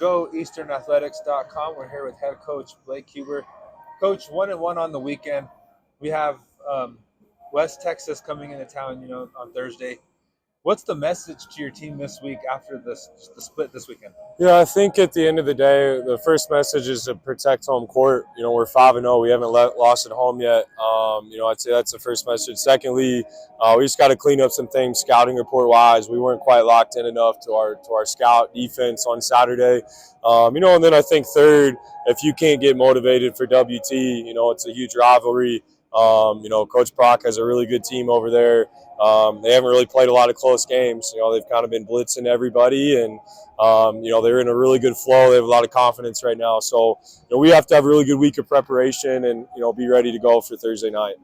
goeasternathletics.com. We're here with head coach Blake Huber. Coach, 1-1 on the weekend. We have West Texas coming into town, on Thursday. What's the message to your team this week after the split this weekend? Yeah, I think at the end of the day, the first message is to protect home court. We're 5-0. We haven't lost at home yet. I'd say that's the first message. Secondly, we just got to clean up some things scouting report wise. We weren't quite locked in enough to our scout defense on Saturday. And then I think third, if you can't get motivated for WT, it's a huge rivalry. Coach Brock has a really good team over there. They haven't really played a lot of close games. They've kind of been blitzing everybody, and they're in a really good flow. They have a lot of confidence right now. So we have to have a really good week of preparation and be ready to go for Thursday night.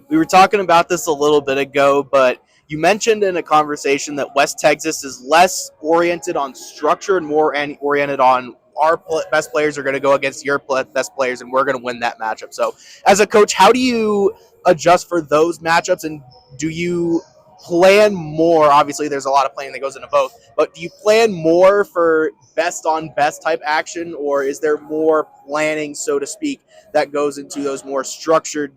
We were talking about this a little bit ago, but you mentioned in a conversation that West Texas is less oriented on structure and more oriented on our best players are going to go against your best players, and we're going to win that matchup. So as a coach, how do you adjust for those matchups, and do you plan more? Obviously, there's a lot of planning that goes into both, but do you plan more for best on best type action, or is there more planning, so to speak, that goes into those more structured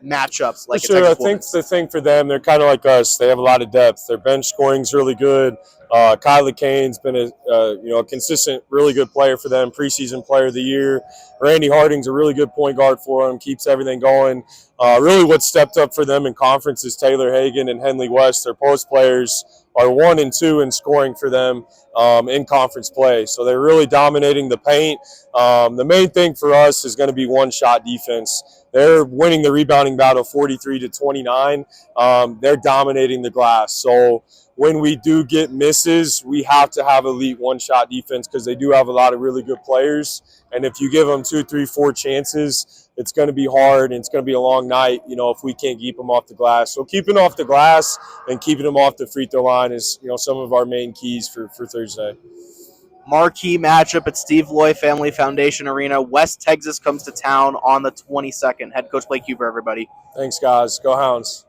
matchups? Like sure, I think the thing for them, they're kind of like us. They have a lot of depth. Their bench scoring's really good. Kylie Kane's been a consistent, really good player for them, preseason player of the year. Randy Harding's a really good point guard for them, keeps everything going. Really what stepped up for them in conference is Taylor Hagan and Henley West. Their post players are 1 and 2 in scoring for them in conference play. So they're really dominating the paint. The main thing for us is going to be one-shot defense. They're winning the rebounding battle 43-29. They're dominating the glass. So when we do get misses, we have to have elite one-shot defense because they do have a lot of really good players. And if you give them 2, 3, 4 chances, it's going to be hard and it's going to be a long night, if we can't keep them off the glass. So keeping off the glass and keeping them off the free throw line is, some of our main keys for Thursday. Marquee matchup at Steve Loy Family Foundation Arena. West Texas comes to town on the 22nd. Head coach Blake Huber, everybody. Thanks, guys. Go Hounds.